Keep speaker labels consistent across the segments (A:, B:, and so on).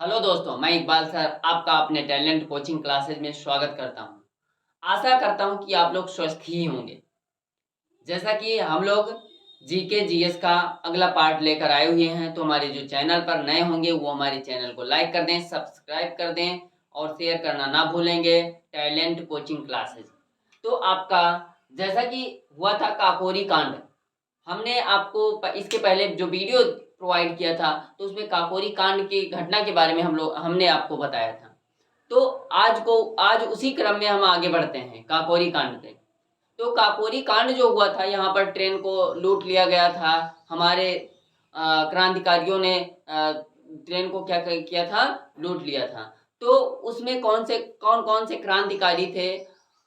A: Hello दोस्तों, मैं Iqbal sir आपका अपने टैलेंट कोचिंग क्लासेज में स्वागत करता हूं। आशा करता हूं कि आप लोग स्वस्थ ही होंगे। जैसा कि हम लोग जीके जीएस का अगला पार्ट लेकर आए हुए हैं, तो हमारे जो चैनल पर नए होंगे वो हमारे चैनल को लाइक कर दें, सब्सक्राइब कर दें और शेयर करना ना भूलेंगे। टैलेंट कोचिंग क्लासेज तो आपका जैसा कि हुआ था काकोरी कांड, हमने आपको इसके पहले जो वीडियो प्रोवाइड किया था तो उसमें काकोरी कांड की घटना के बारे में हमने आपको बताया था। तो आज उसी क्रम में हम आगे बढ़ते हैं काकोरी कांड पे। तो काकोरी कांड जो हुआ था, यहाँ पर ट्रेन को लूट लिया गया था। हमारे क्रांतिकारियों ने ट्रेन को क्या किया था, लूट लिया था। तो उसमें कौन कौन से क्रांतिकारी थे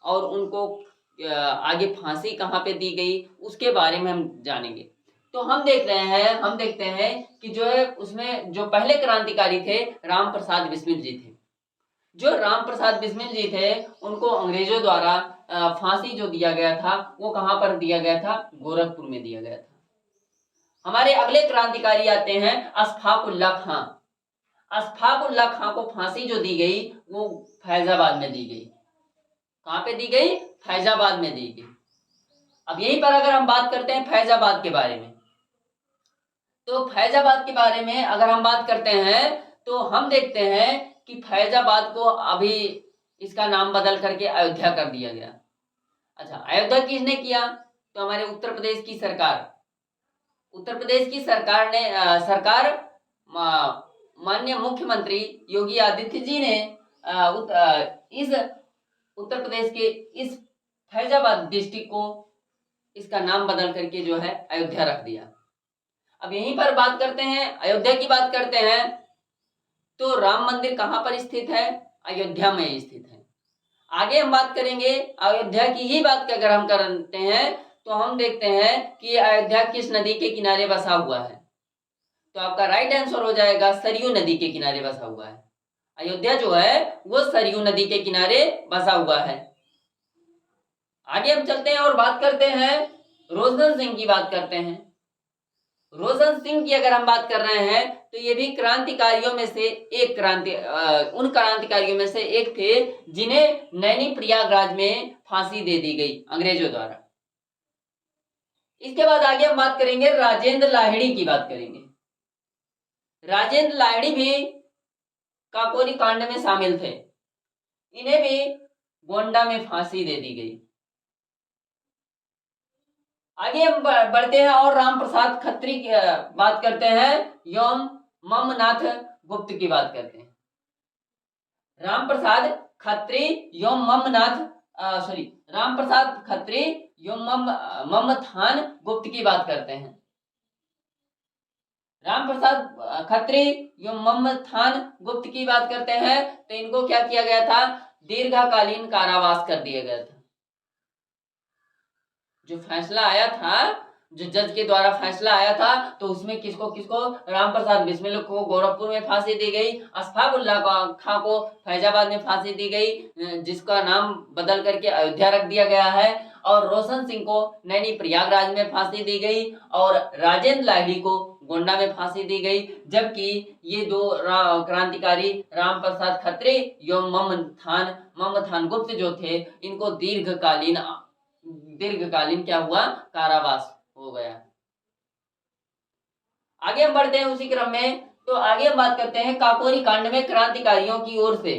A: और उनको आगे फांसी कहाँ पे दी गई, उसके बारे में हम जानेंगे। तो हम देखते हैं कि जो है उसमें जो पहले क्रांतिकारी थे राम प्रसाद बिस्मिल जी थे। जो राम प्रसाद बिस्मिल जी थे उनको अंग्रेजों द्वारा फांसी जो दिया गया था वो कहाँ पर दिया गया था, गोरखपुर में दिया गया था। हमारे अगले क्रांतिकारी आते हैं अशफाक उल्लाह खां। अशफाक उल्लाह खां को फांसी जो दी गई वो फैजाबाद में दी गई। कहाँ पे दी गई, फैजाबाद में दी गई। अब यहीं पर अगर हम बात करते हैं फैजाबाद के बारे में, तो फैजाबाद के बारे में अगर हम बात करते हैं तो हम देखते हैं कि फैजाबाद को अभी इसका नाम बदल करके अयोध्या कर दिया गया। अच्छा, अयोध्या किसने किया, तो हमारे उत्तर प्रदेश की सरकार ने माननीय मुख्यमंत्री योगी आदित्य जी ने इस उत्तर प्रदेश के इस फैजाबाद डिस्ट्रिक्ट को इसका नाम बदल करके जो है अयोध्या रख दिया। अब यहीं पर बात करते हैं, अयोध्या की बात करते हैं, तो राम मंदिर कहाँ पर स्थित है, अयोध्या में स्थित है। आगे हम बात करेंगे अयोध्या की ही बात अगर हम करते हैं तो हम देखते हैं कि अयोध्या किस नदी के किनारे बसा हुआ है, तो आपका राइट आंसर हो जाएगा सरयू नदी के किनारे बसा हुआ है। अयोध्या जो है वो सरयू नदी के किनारे बसा हुआ है। आगे हम चलते हैं और बात करते हैं रोशन सिंह की बात करते हैं। रोशन सिंह की अगर हम बात कर रहे हैं तो ये भी क्रांतिकारियों में से उन क्रांतिकारियों में से एक थे जिन्हें नैनी प्रयागराज में फांसी दे दी गई अंग्रेजों द्वारा। इसके बाद आगे हम बात करेंगे राजेंद्र लाहिड़ी की बात करेंगे। राजेंद्र लाहिड़ी भी काकोरी कांड में शामिल थे। इन्हें भी गोंडा में फांसी दे दी गई। आगे हम बढ़ते हैं और राम प्रसाद खत्री की बात करते हैं एवं ममनाथ गुप्त की बात करते हैं। राम प्रसाद खत्री एवं राम प्रसाद खत्री एवं ममथान गुप्त की बात करते हैं। राम प्रसाद खत्री एवं ममथान गुप्त की बात करते हैं तो इनको क्या किया गया था, दीर्घकालीन कारावास कर दिया गया था। जो फैसला आया था, जो जज के द्वारा फैसला आया था, तो उसमें किसको किसको, राम प्रसाद बिस्मिल को गोरखपुर में फांसी दी गई, अशफाक उल्लाह खां को फैजाबाद में फांसी दी गई जिसका नाम बदल करके अयोध्या रख दिया गया है, और रोशन सिंह को नैनी प्रयागराज में फांसी दी गई, और राजेंद्र लाहिड़ी को गोंडा में फांसी दी गई। जबकि ये दो क्रांतिकारी राम प्रसाद खत्री एवं ममथान गुप्त जो थे, इनको दीर्घकालीन क्या हुआ, कारावास हो गया। आगे हम बढ़ते हैं उसी क्रम में, तो आगे हम बात करते हैं काकोरी कांड में क्रांतिकारियों की ओर से।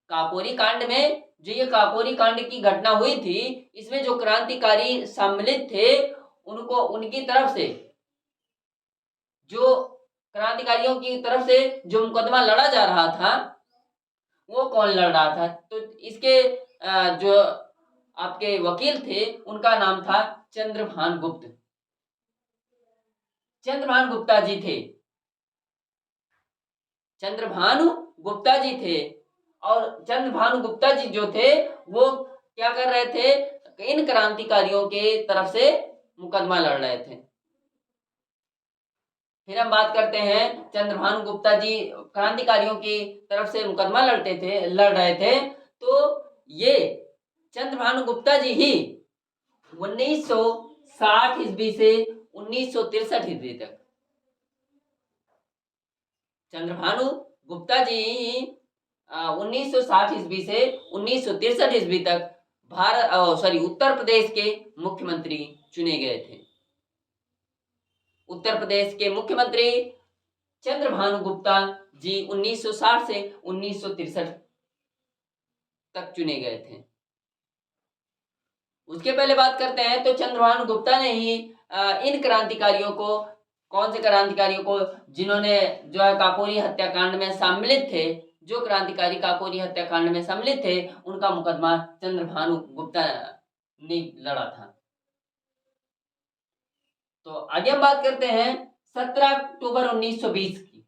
A: काकोरी कांड में जो ये काकोरी कांड की घटना हुई थी, इसमें जो क्रांतिकारी सम्मिलित थे उनको, उनकी तरफ से जो क्रांतिकारियों की तरफ से जो मुकदमा लड़ा जा रहा था वो कौन लड़ रहा था, तो इसके जो आपके वकील थे उनका नाम था चंद्रभान गुप्त। चंद्रभान गुप्ता जी थे, चंद्रभानु गुप्ता जी थे। और चंद्रभानु गुप्ता जी जो थे वो क्या कर रहे थे, इन क्रांतिकारियों के तरफ से मुकदमा लड़ रहे थे। फिर हम बात करते हैं चंद्रभानु गुप्ता जी क्रांतिकारियों की तरफ से मुकदमा लड़ रहे थे, तो ये चंद्रभानु गुप्ता जी ही 1960 ईस्वी से 1963 ईस्वी तक, चंद्रभानु गुप्ता जी 1960 ईस्वी से 1963 ईस्वी तक उत्तर प्रदेश के मुख्यमंत्री चुने गए थे। उत्तर प्रदेश के मुख्यमंत्री चंद्रभानु गुप्ता जी 1960 से 1963 तक चुने गए थे। उसके पहले बात करते हैं तो चंद्रभानु गुप्ता ने ही इन क्रांतिकारियों को, कौन से क्रांतिकारियों को, जिन्होंने जो है काकोरी हत्याकांड में सम्मिलित थे, जो क्रांतिकारी काकोरी हत्याकांड में सम्मिलित थे, उनका मुकदमा चंद्रभानु गुप्ता ने लड़ा था। तो आगे हम बात करते हैं 17 अक्टूबर 1920 की।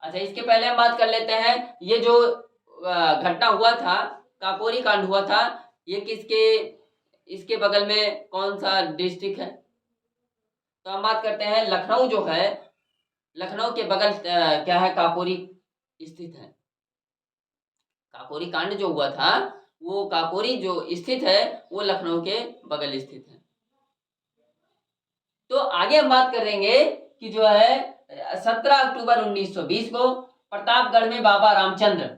A: अच्छा, इसके पहले हम बात कर लेते हैं, ये जो घटना हुआ था, काकोरी कांड हुआ था, ये इसके बगल में कौन सा डिस्ट्रिक्ट है? तो हम बात करते हैं लखनऊ जो है, लखनऊ के बगल क्या है, काकोरी स्थित है। काकोरी कांड जो हुआ था, वो काकोरी जो स्थित है वो लखनऊ के बगल स्थित है। तो आगे हम बात करेंगे कि जो है 17 अक्टूबर 1920 को प्रतापगढ़ में बाबा रामचंद्र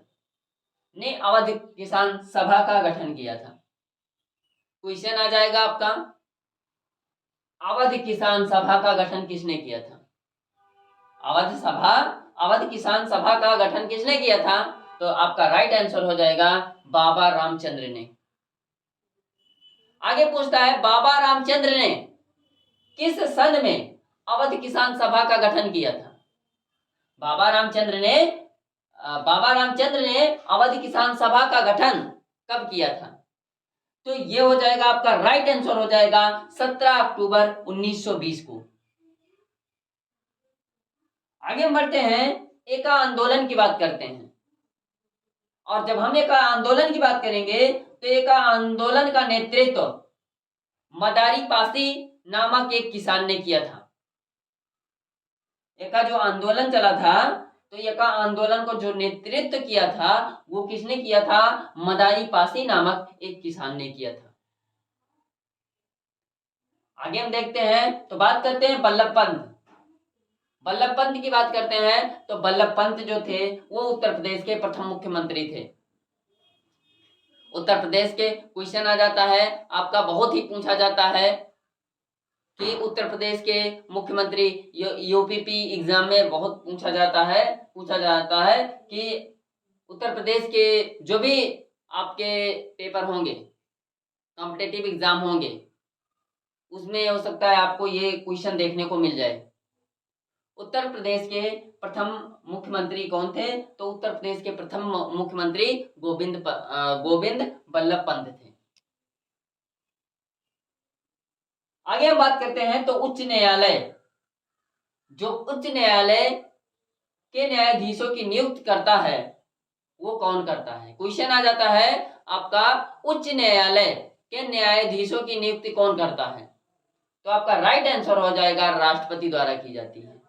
A: ने अवध किसान सभा का गठन किया था। क्वेश्चन आ जाएगा आपका, अवध किसान सभा का गठन किसने किया था? अवध किसान सभा का गठन किसने किया था? तो आपका राइट आंसर हो जाएगा बाबा रामचंद्र ने। आगे पूछता है, बाबा रामचंद्र ने किस सन में अवध किसान सभा का गठन किया था? बाबा रामचंद्र ने अवध किसान सभा का गठन कब किया था? तो ये हो जाएगा आपका राइट आंसर हो जाएगा 17 अक्टूबर 1920 को। आगे हम बढ़ते हैं, एका आंदोलन की बात करते हैं। और जब हम एका आंदोलन की बात करेंगे तो एका आंदोलन का नेतृत्व मदारी पासी नामक एक किसान ने किया था। एका जो आंदोलन चला था, तो एका आंदोलन को जो नेतृत्व किया था वो किसने किया था? मदारी पासी नामक एक किसान ने किया था। आगे हम देखते हैं, तो बात करते हैं वल्लभ पंत। वल्लभ पंत की बात करते हैं तो वल्लभ पंत जो थे वो उत्तर प्रदेश के प्रथम मुख्यमंत्री थे। उत्तर प्रदेश के क्वेश्चन आ जाता है आपका, बहुत ही पूछा जाता है कि उत्तर प्रदेश के मुख्यमंत्री, यूपीपी एग्जाम में बहुत पूछा जाता है कि उत्तर प्रदेश के जो भी आपके पेपर होंगे, कॉम्पिटिटिव एग्जाम होंगे, उसमें हो सकता है आपको ये क्वेश्चन देखने को मिल जाए। उत्तर प्रदेश के प्रथम मुख्यमंत्री कौन थे? तो उत्तर प्रदेश के प्रथम मुख्यमंत्री गोविंद वल्लभ पंत थे। आगे हम बात करते हैं तो उच्च न्यायालय, जो उच्च न्यायालय के न्यायाधीशों की नियुक्ति करता है वो कौन करता है? क्वेश्चन आ जाता है आपका, उच्च न्यायालय के न्यायाधीशों की नियुक्ति कौन करता है? तो आपका राइट आंसर हो जाएगा राष्ट्रपति द्वारा की जाती है।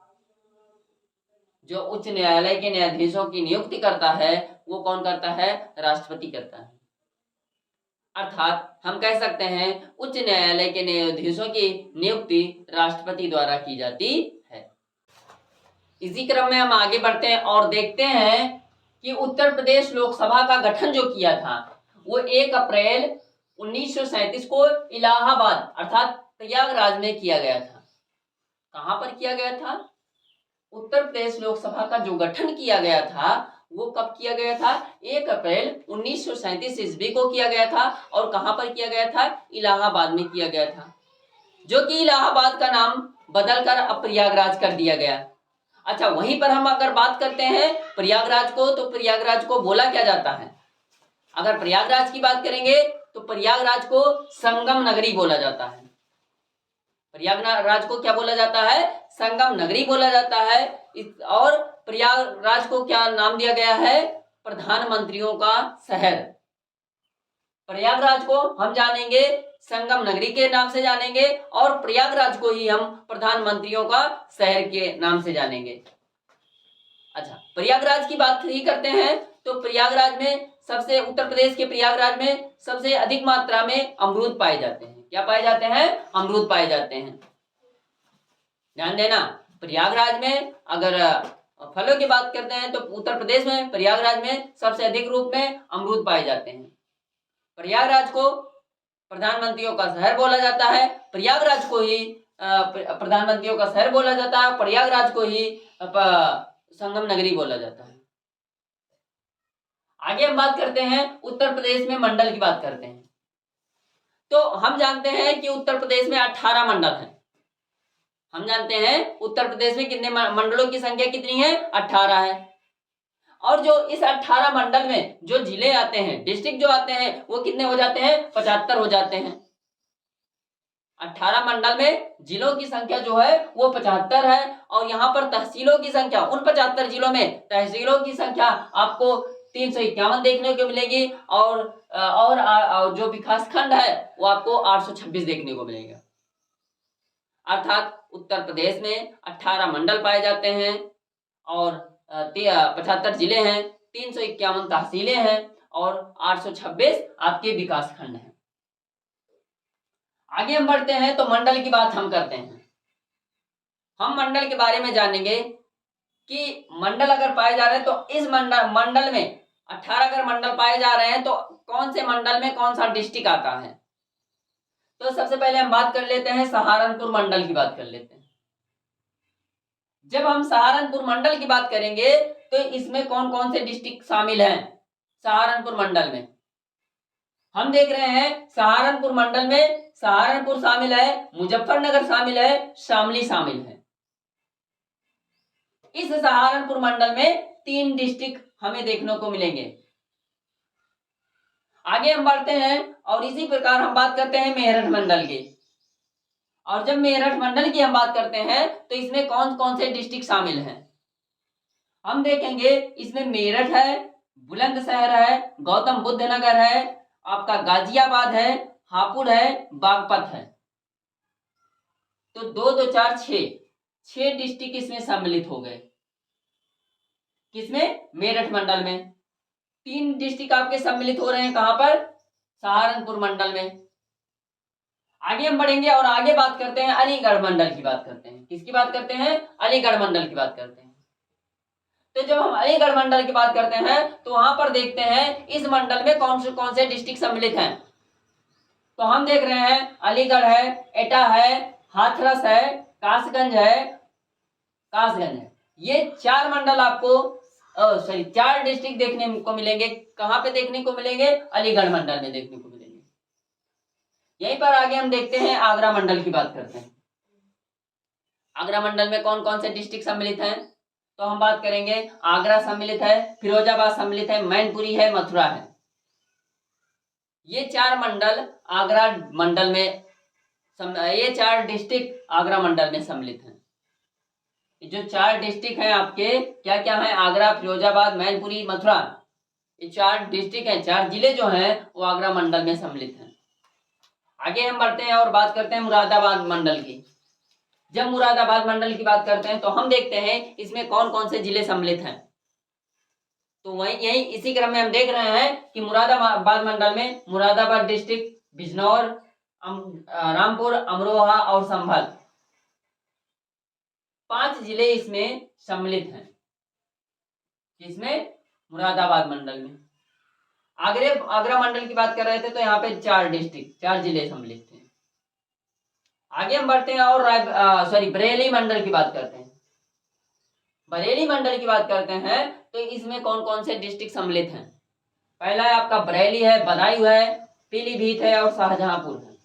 A: जो उच्च न्यायालय के न्यायाधीशों की नियुक्ति करता है वो कौन करता है? राष्ट्रपति करता है। अर्थात हम कह सकते हैं उच्च न्यायालय के न्यायाधीशों की नियुक्ति राष्ट्रपति द्वारा की जाती है। इसी क्रम में हम आगे बढ़ते हैं और देखते हैं कि उत्तर प्रदेश लोकसभा का गठन जो किया था वो 1 अप्रैल 1937 को इलाहाबाद अर्थात प्रयागराज में किया गया था। कहां पर किया गया था? उत्तर प्रदेश लोकसभा का जो गठन किया गया था वो कब किया गया था? 1 अप्रैल 1937 ईस्वी को किया गया था। और कहां पर किया गया था? इलाहाबाद में किया गया था, जो कि इलाहाबाद का नाम बदलकर अब प्रयागराज कर दिया गया। अच्छा, वहीं पर हम अगर बात करते हैं प्रयागराज को, तो प्रयागराज को बोला क्या जाता है? अगर प्रयागराज की बात करेंगे तो प्रयागराज को संगम नगरी बोला जाता है। प्रयागराज को क्या बोला जाता है? संगम नगरी बोला जाता है। और प्रयागराज को क्या नाम दिया गया है? प्रधानमंत्रियों का शहर। प्रयागराज को हम जानेंगे संगम नगरी के नाम से जानेंगे और प्रयागराज को ही हम प्रधानमंत्रियों का शहर के नाम से जानेंगे। अच्छा, प्रयागराज की बात ही करते हैं तो प्रयागराज में सबसे, उत्तर प्रदेश के प्रयागराज में सबसे अधिक मात्रा में अमरूद पाए जाते हैं। क्या पाए जाते हैं? अमरूद पाए जाते हैं। ध्यान देना, प्रयागराज में अगर और फलों की बात करते हैं तो उत्तर प्रदेश में प्रयागराज में सबसे अधिक रूप में अमरूद पाए जाते हैं। प्रयागराज को प्रधानमंत्रियों का शहर बोला जाता है, प्रयागराज को ही प्रधानमंत्रियों का शहर बोला जाता है, प्रयागराज को ही संगम नगरी बोला जाता है। आगे हम बात करते हैं उत्तर प्रदेश में मंडल की बात करते हैं। तो हम जानते हैं कि उत्तर प्रदेश में 18 मंडल हैं। हम जानते हैं उत्तर प्रदेश में कितने मंडलों की संख्या कितनी है, 18 है। और जो इस 18 मंडल में जो जिले आते हैं, डिस्ट्रिक्ट जो आते हैं, वो कितने हो जाते हैं, 75 हो जाते हैं। 18 मंडल में जिलों की संख्या जो है वो 75 है। और यहाँ पर तहसीलों की संख्या, उन 75 जिलों में तहसीलों की संख्या आपको 351 देखने को मिलेगी। और जो विकास खंड है वो आपको 826 देखने को मिलेगा। अर्थात उत्तर प्रदेश में 18 मंडल पाए जाते हैं और 75 जिले हैं, 351 तहसीलें हैं और 826 आपके विकास खंड हैं। आगे हम बढ़ते हैं तो मंडल की बात हम करते हैं। हम मंडल के बारे में जानेंगे कि मंडल अगर पाए जा रहे हैं तो इस मंडल में 18 अगर मंडल पाए जा रहे हैं तो कौन से मंडल में कौन सा डिस्ट्रिक्ट आता है। तो सबसे पहले हम बात कर लेते हैं सहारनपुर मंडल की बात कर लेते हैं। जब हम सहारनपुर मंडल की बात करेंगे तो इसमें कौन कौन से डिस्ट्रिक्ट शामिल हैं सहारनपुर मंडल में। हम देख रहे हैं सहारनपुर मंडल में सहारनपुर शामिल है, मुजफ्फरनगर शामिल है, शामली शामिल है। इस सहारनपुर मंडल में 3 डिस्ट्रिक्ट हमें देखने को मिलेंगे। आगे हम बढ़ते हैं और इसी प्रकार हम बात करते हैं मेरठ मंडल की। और जब मेरठ मंडल की हम बात करते हैं तो इसमें कौन कौन से डिस्ट्रिक्ट शामिल हैं। हम देखेंगे इसमें मेरठ है, बुलंदशहर है, गौतम बुद्ध नगर है, आपका गाजियाबाद है, हापुड़ है, बागपत है। तो 2 2 4 6 डिस्ट्रिक्ट इसमें सम्मिलित हो गए। किसमें, मेरठ मंडल में। 3 डिस्ट्रिक्ट आपके सम्मिलित हो रहे हैं कहां पर, सहारनपुर मंडल में। आगे हम बढ़ेंगे और आगे बात करते हैं अलीगढ़ मंडल की बात करते हैं। किसकी बात करते हैं, अलीगढ़ मंडल की बात करते हैं। तो जब हम अलीगढ़ मंडल की बात करते हैं तो वहां पर देखते हैं इस मंडल में कौन से डिस्ट्रिक्ट सम्मिलित हैं। तो हम देख रहे हैं अलीगढ़ है, एटा है, हाथरस है, कासगंज है। ये 4 मंडल आपको 4 डिस्ट्रिक्ट देखने को मिलेंगे। कहां पे देखने को मिलेंगे, अलीगढ़ मंडल में देखने को मिलेंगे। यहीं पर आगे हम देखते हैं आगरा मंडल की बात करते हैं। आगरा मंडल में कौन कौन से डिस्ट्रिक्ट सम्मिलित हैं। तो हम बात करेंगे आगरा सम्मिलित है, फिरोजाबाद सम्मिलित है, मैनपुरी है, मथुरा है। ये 4 मंडल आगरा मंडल में ये 4 डिस्ट्रिक्ट आगरा मंडल में सम्मिलित हैं। जो 4 डिस्ट्रिक्ट हैं आपके क्या क्या हैं, आगरा, फिरोजाबाद, मैनपुरी, मथुरा। ये 4 डिस्ट्रिक्ट हैं, 4 जिले जो हैं वो आगरा मंडल में सम्मिलित हैं। आगे हम बढ़ते हैं और बात करते हैं मुरादाबाद मंडल की। जब मुरादाबाद मंडल की बात करते हैं तो हम देखते हैं इसमें कौन कौन से जिले सम्मिलित हैं। तो वही यही इसी क्रम में हम देख रहे हैं कि मुरादाबाद मंडल में मुरादाबाद डिस्ट्रिक्ट, बिजनौर, रामपुर, अमरोहा और संभल, 5 जिले इसमें सम्मिलित हैं। इसमें मुरादाबाद मंडल में। आगरा मंडल की बात कर रहे थे तो यहाँ पे 4 डिस्ट्रिक्ट, 4 जिले सम्मिलित थे। आगे हम बढ़ते हैं और बरेली मंडल की बात करते हैं। बरेली मंडल की बात करते हैं तो इसमें कौन कौन से डिस्ट्रिक्ट सम्मिलित हैं। पहला है आपका बरेली है, बदायूं है, पीलीभीत है और शाहजहांपुर है।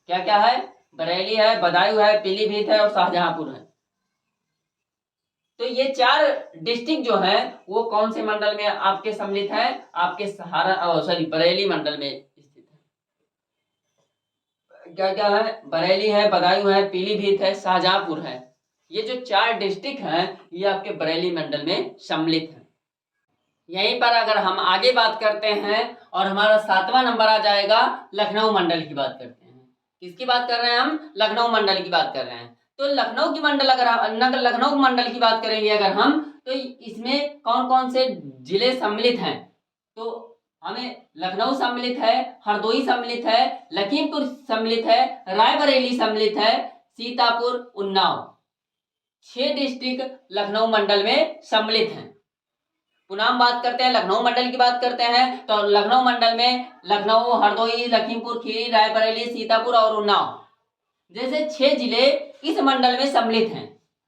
A: क्या क्या है, बरेली है, बदायूं है, पीलीभीत है और शाहजहांपुर है। तो ये 4 डिस्ट्रिक्ट जो हैं वो कौन से मंडल में आपके सम्मिलित हैं, आपके बरेली मंडल में स्थित है। क्या क्या है, बरेली है, बदायूं है, पीलीभीत है, शाहजहांपुर है। ये जो 4 डिस्ट्रिक्ट हैं ये आपके बरेली मंडल में सम्मिलित हैं। यहीं पर अगर हम आगे बात करते हैं और हमारा 7वां नंबर आ जाएगा, लखनऊ मंडल की बात करते हैं। किसकी बात कर रहे हैं हम, लखनऊ मंडल की बात कर रहे हैं। तो लखनऊ मंडल की बात करेंगे अगर हम, तो इसमें कौन कौन से जिले सम्मिलित हैं। तो हमें लखनऊ सम्मिलित है, हरदोई सम्मिलित है, लखीमपुर सम्मिलित है, रायबरेली सम्मिलित है, सीतापुर, उन्नाव। 6 डिस्ट्रिक्ट लखनऊ मंडल में सम्मिलित हैं। पुनः हम बात करते हैं लखनऊ मंडल की बात करते हैं तो लखनऊ मंडल में लखनऊ, हरदोई, लखीमपुर खीरी, रायबरेली, सीतापुर और उन्नाव जैसे 6 जिले इस मंडल में सम्मिलित हैं।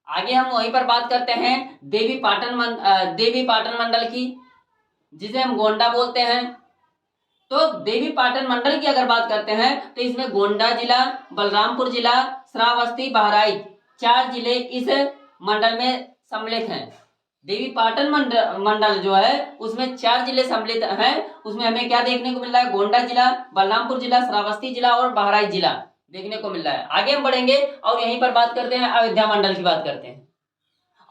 A: आगे हम वहीं पर बात करते हैं देवी पाटन मंडल की, जिसे हम गोंडा बोलते हैं। तो देवी पाटन मंडल की अगर बात करते हैं तो इसमें गोंडा जिला, बलरामपुर जिला, श्रावस्ती, बहराइच 4 जिले इस मंडल में सम्मिलित हैं। देवी पाटन मंडल जो है उसमें 4 जिले सम्मिलित हैं। उसमें हमें क्या देखने को मिल रहा है? गोंडा जिला, बलरामपुर जिला, श्रावस्ती जिला और बहराइच जिला देखने को मिल रहा है। आगे हम बढ़ेंगे और यहीं पर बात करते हैं अयोध्या मंडल की बात करते हैं।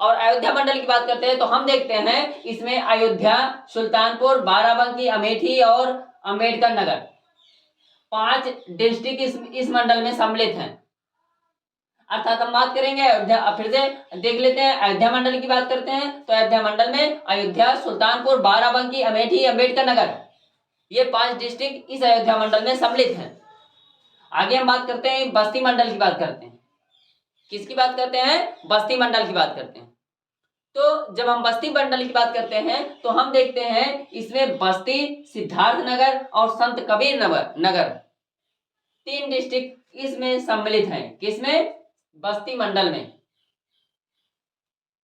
A: और अयोध्या मंडल की बात करते हैं तो हम देखते हैं इसमें अयोध्या, सुल्तानपुर, बाराबंकी, अमेठी और अंबेडकर नगर 5 डिस्ट्रिक्ट इस मंडल में सम्मिलित हैं। अर्थात हम बात करेंगे अयोध्या, फिर से देख लेते हैं अयोध्या मंडल की बात करते हैं तो अयोध्या मंडल में अयोध्या, सुल्तानपुर, बाराबंकी, अमेठी, अंबेडकर नगर ये 5 डिस्ट्रिक्ट इस अयोध्या मंडल में सम्मिलित हैं। आगे हम बात करते हैं बस्ती मंडल की बात करते हैं। किसकी बात करते हैं? बस्ती मंडल की बात करते हैं। तो जब हम बस्ती मंडल की बात करते हैं तो हम देखते हैं इसमें बस्ती, सिद्धार्थ नगर और संत कबीर नगर 3 डिस्ट्रिक्ट इसमें सम्मिलित हैं। किसमें? बस्ती मंडल में।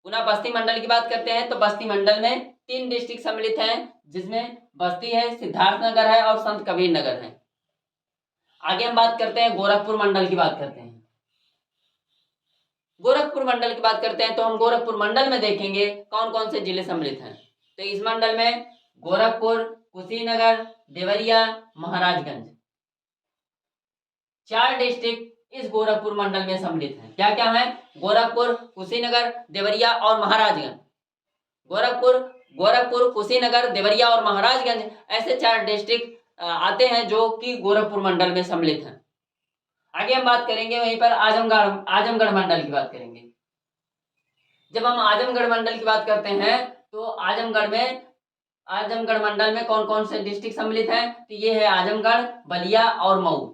A: पुनः बस्ती मंडल की बात करते हैं तो बस्ती मंडल में 3 डिस्ट्रिक्ट सम्मिलित हैं, जिसमें बस्ती है, सिद्धार्थ नगर है और संत कबीर नगर है। आगे हम बात करते हैं गोरखपुर मंडल की बात करते हैं। गोरखपुर मंडल की बात करते हैं तो हम गोरखपुर मंडल में देखेंगे कौन कौन से जिले सम्मिलित हैं। तो इस मंडल में गोरखपुर, कुशीनगर, देवरिया, महाराजगंज 4 डिस्ट्रिक्ट इस गोरखपुर मंडल में सम्मिलित हैं। क्या क्या है? गोरखपुर, कुशीनगर, देवरिया और महाराजगंज। गोरखपुर, कुशीनगर, देवरिया और महाराजगंज ऐसे 4 डिस्ट्रिक्ट आते हैं जो कि गोरखपुर मंडल में सम्मिलित हैं। आगे हम बात करेंगे वहीं पर आजमगढ़ मंडल की बात करेंगे। जब हम आजमगढ़ मंडल की बात करते हैं तो आजमगढ़ मंडल में कौन कौन से डिस्ट्रिक्ट सम्मिलित हैं? तो ये है आजमगढ़, बलिया और मऊ।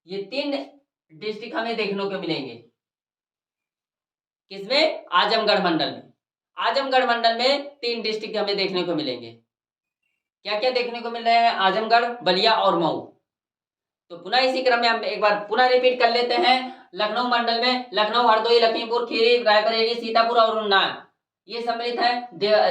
A: ये 3 डिस्ट्रिक्ट हमें देखने को मिलेंगे। किसमें? आजमगढ़ मंडल में। आजमगढ़ मंडल में 3 डिस्ट्रिक्ट हमें देखने को मिलेंगे। क्या क्या देखने को मिल रहे हैं? आजमगढ़, बलिया और मऊ। तो पुनः इसी क्रम में हम एक बार पुनः रिपीट कर लेते हैं। लखनऊ मंडल में लखनऊ, हरदोई, लखीमपुर खीरी, रायबरेली, सीतापुर और उन्नाव ये सम्मिलित है।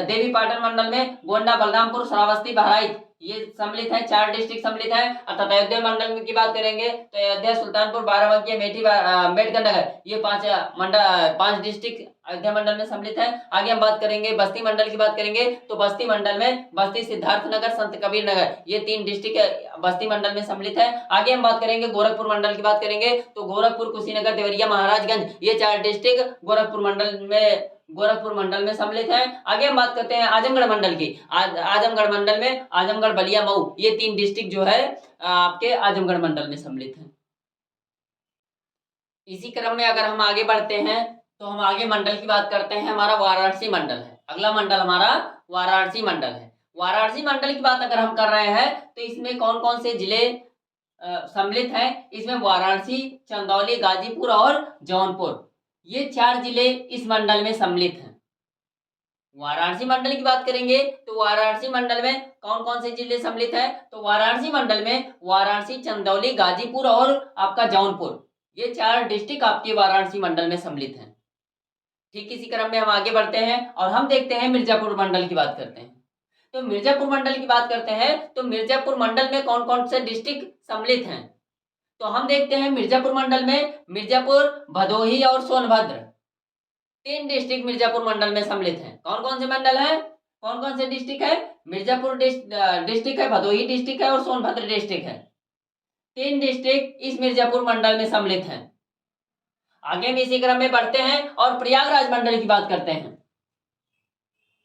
A: देवी पाटन मंडल में गोंडा, बलरामपुर, श्रावस्ती, बहराइच ये सम्मिलित है। 4 डिस्ट्रिक्ट सम्मिलित है। अर्थात अयोध्या मंडल की बात करेंगे तो अयोध्या, सुल्तानपुर, बाराबंकी, अमेठी, अंबेडकर नगर ये 5 डिस्ट्रिक्ट अयोध्या मंडल में सम्मिलित है। आगे हम बात करेंगे बस्ती मंडल की बात करेंगे तो बस्ती मंडल में बस्ती, सिद्धार्थ नगर, संत कबीर नगर ये 3 डिस्ट्रिक्ट बस्ती मंडल में सम्मिलित है। आगे हम बात करेंगे गोरखपुर मंडल की बात करेंगे तो गोरखपुर, कुशीनगर, देवरिया, महाराजगंज ये 4 डिस्ट्रिक्ट गोरखपुर मंडल में सम्मिलित है। आगे हम बात करते हैं आजमगढ़ मंडल की। आजमगढ़ मंडल में आजमगढ़, बलिया, मऊ ये 3 डिस्ट्रिक्ट जो है आपके आजमगढ़ मंडल में सम्मिलित है। इसी क्रम में अगर हम आगे बढ़ते हैं तो हम आगे मंडल की बात करते हैं। हमारा वाराणसी मंडल है। अगला मंडल हमारा वाराणसी मंडल है। वाराणसी मंडल की बात अगर हम कर रहे हैं तो इसमें कौन कौन से जिले सम्मिलित हैं? इसमें वाराणसी, चंदौली, गाजीपुर और जौनपुर ये 4 जिले इस मंडल में सम्मिलित हैं। वाराणसी मंडल की बात करेंगे तो वाराणसी मंडल में कौन कौन से जिले सम्मिलित हैं? तो वाराणसी मंडल में वाराणसी, चंदौली, गाजीपुर और आपका जौनपुर ये 4 डिस्ट्रिक्ट आपके वाराणसी मंडल में सम्मिलित हैं। ठीक इसी क्रम में हम आगे बढ़ते हैं और हम देखते हैं मिर्जापुर मंडल की बात करते हैं। तो मिर्जापुर मंडल की बात करते हैं तो मिर्जापुर मंडल में कौन कौन से डिस्ट्रिक्ट सम्मिलित हैं? तो हम देखते हैं मिर्जापुर मंडल में मिर्जापुर, भदोही और सोनभद्र 3 डिस्ट्रिक्ट मिर्जापुर मंडल में सम्मिलित हैं। कौन कौन से मंडल हैं? कौन कौन से डिस्ट्रिक्ट है? मिर्जापुर डिस्ट्रिक्ट है, भदोही डिस्ट्रिक्ट है और सोनभद्र डिस्ट्रिक्ट है। 3 डिस्ट्रिक्ट इस मिर्जापुर मंडल में सम्मिलित हैं। आगे हम इसी क्रम में बढ़ते हैं और प्रयागराज मंडल की बात करते हैं।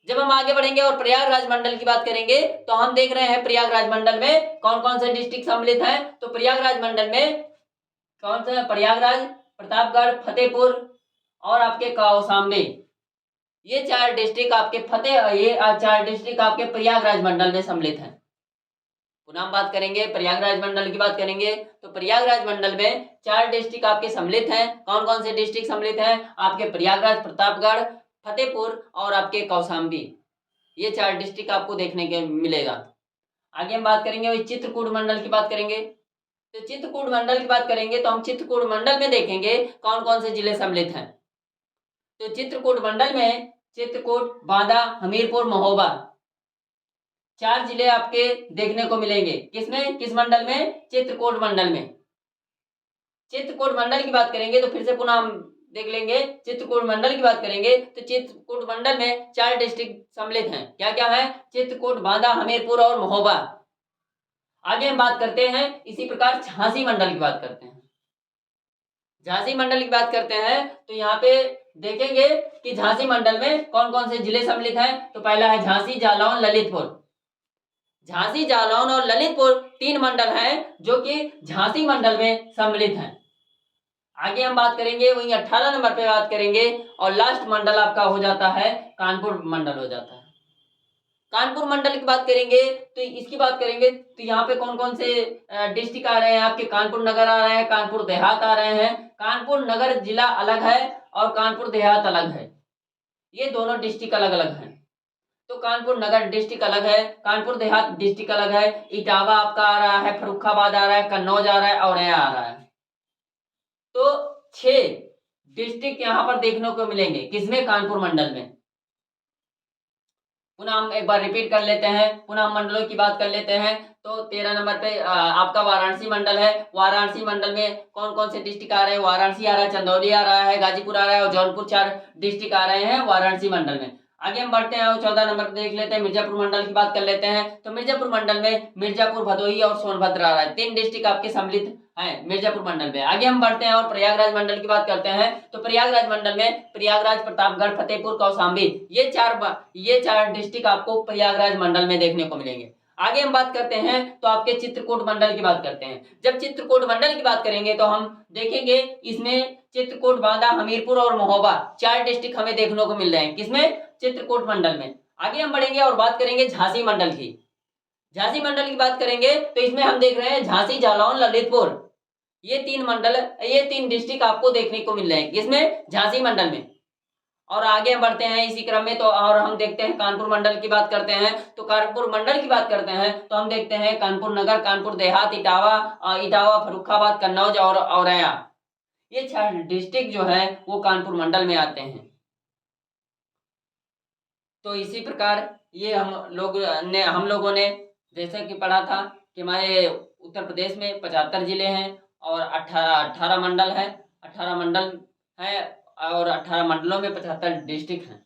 A: जब हम आगे बढ़ेंगे और प्रयागराज मंडल की बात करेंगे तो हम देख रहे हैं प्रयागराज मंडल में कौन कौन से डिस्ट्रिक्ट सम्मिलित हैं। तो प्रयागराज मंडल में कौन सा? प्रयागराज, प्रतापगढ़, फतेहपुर और आपके कौशाम्बी ये 4 डिस्ट्रिक्ट आपके प्रयागराज मंडल में सम्मिलित हैं। पुनः हम बात करेंगे प्रयागराज मंडल की बात करेंगे तो प्रयागराज मंडल में 4 डिस्ट्रिक्ट आपके सम्मिलित हैं। कौन कौन से डिस्ट्रिक्ट सम्मिलित हैं? आपके प्रयागराज, प्रतापगढ़, फतेहपुर और आपके कौशाम्बी, ये 4 डिस्ट्रिक्ट आपको देखने के मिलेगा। आगे हम बात करेंगे वही चित्रकूट मंडल की बात करेंगे। तो चित्रकूट मंडल की बात करेंगे तो हम चित्रकूट मंडल में देखेंगे कौन कौन से जिले सम्मिलित हैं। तो चित्रकूट मंडल में चित्रकूट, बांदा, हमीरपुर, महोबा, 4 जिले आपके देखने को मिलेंगे। किसमें? किस मंडल में? चित्रकूट मंडल में। चित्रकूट मंडल की बात करेंगे तो फिर से पुनः हम देख लेंगे। चित्रकूट मंडल की बात करेंगे तो चित्रकूट मंडल में 4 डिस्ट्रिक्ट सम्मिलित हैं। क्या क्या है? चित्रकूट, बांदा, हमीरपुर और महोबा। आगे हम बात करते हैं इसी प्रकार झांसी मंडल की बात करते हैं। झांसी मंडल की बात करते हैं तो यहाँ पे देखेंगे कि झांसी मंडल में कौन कौन से जिले सम्मिलित हैं। तो पहला है झांसी, जालौन, ललितपुर। झांसी, जालौन और ललितपुर 3 मंडल हैं जो कि झांसी मंडल में सम्मिलित हैं। आगे हम बात करेंगे वही 18 नंबर पे बात करेंगे और लास्ट मंडल आपका हो जाता है कानपुर मंडल हो जाता है। कानपुर मंडल की बात करेंगे तो इसकी बात करेंगे तो यहाँ पे कौन कौन से डिस्ट्रिक्ट आ रहे हैं आपके? कानपुर नगर आ रहे हैं, कानपुर देहात आ रहे हैं। कानपुर नगर जिला अलग है और कानपुर देहात अलग है, ये दोनों डिस्ट्रिक्ट अलग अलग हैं। तो कानपुर नगर डिस्ट्रिक्ट अलग है, कानपुर देहात डिस्ट्रिक्ट अलग है। इटावा आपका आ रहा है, फर्रुखाबाद आ रहा है, कन्नौज आ रहा है, औरैया आ रहा है। तो 6 डिस्ट्रिक्ट यहाँ पर देखने को मिलेंगे। किसमें? कानपुर मंडल में। पुनः हम एक बार रिपीट कर लेते हैं, पुनः हम मंडलों की बात कर लेते हैं। तो 13 नंबर पे आपका वाराणसी मंडल है। वाराणसी मंडल में कौन कौन से डिस्ट्रिक्ट आ रहे हैं? वाराणसी आ रहा है, चंदौली आ रहा है, गाजीपुर आ रहा है और जौनपुर, 4 डिस्ट्रिक्ट आ रहे हैं वाराणसी मंडल में। आगे हम बढ़ते हैं और 14 नंबर पे देख लेते हैं मिर्जापुर मंडल की बात कर लेते हैं। तो मिर्जापुर मंडल में मिर्जापुर, भदोही और सोनभद्र आ रहा है। 3 डिस्ट्रिक्ट आपके सम्मिलित हैं मिर्जापुर मंडल में। आगे हम बढ़ते हैं और प्रयागराज मंडल की बात करते हैं। तो प्रयागराज मंडल में प्रयागराज, प्रतापगढ़, फतेहपुर, कौशाम्बी, ये 4 डिस्ट्रिक्ट आपको प्रयागराज मंडल में देखने को मिलेंगे। आगे हम बात करते हैं तो आपके चित्रकूट मंडल की बात करते हैं। जब चित्रकूट मंडल की बात करेंगे तो हम देखेंगे इसमें चित्रकूट, बांदा, हमीरपुर और महोबा 4 डिस्ट्रिक्ट हमें देखने को मिल रहे हैं। किसमें? चित्रकूट मंडल में। आगे हम बढ़ेंगे और बात करेंगे झांसी मंडल की। झांसी मंडल की बात करेंगे तो इसमें हम देख रहे हैं झांसी, जालौन, ललितपुर, ये 3 मंडल, ये 3 डिस्ट्रिक्ट आपको देखने को मिल रहे हैं। किसमें? झांसी मंडल में। और आगे हम बढ़ते हैं इसी क्रम में तो और हम देखते हैं कानपुर मंडल की बात करते हैं। तो कानपुर मंडल की बात करते हैं तो हम देखते हैं कानपुर नगर, कानपुर देहात, इटावा, फर्रुखाबाद, कन्नौज और औरैया, ये 4 डिस्ट्रिक्ट जो है वो कानपुर मंडल में आते हैं। तो इसी प्रकार ये हम लोगों ने जैसा कि पढ़ा था कि हमारे उत्तर प्रदेश में 75 जिले हैं और 18 मंडल है। 18 मंडल है और 18 मंडलों में 75 डिस्ट्रिक्ट हैं।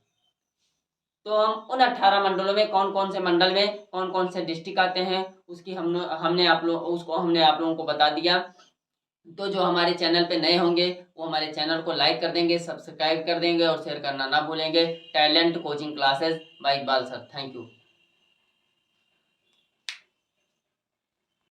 A: तो हम उन 18 मंडलों में कौन कौन से मंडल में कौन कौन से डिस्ट्रिक्ट आते हैं उसकी हमने आप लोगों को बता दिया। तो जो हमारे चैनल पे नए होंगे वो हमारे चैनल को लाइक कर देंगे, सब्सक्राइब कर देंगे और शेयर करना ना भूलेंगे। Talent coaching classes bye Iqbal sir. Thank you.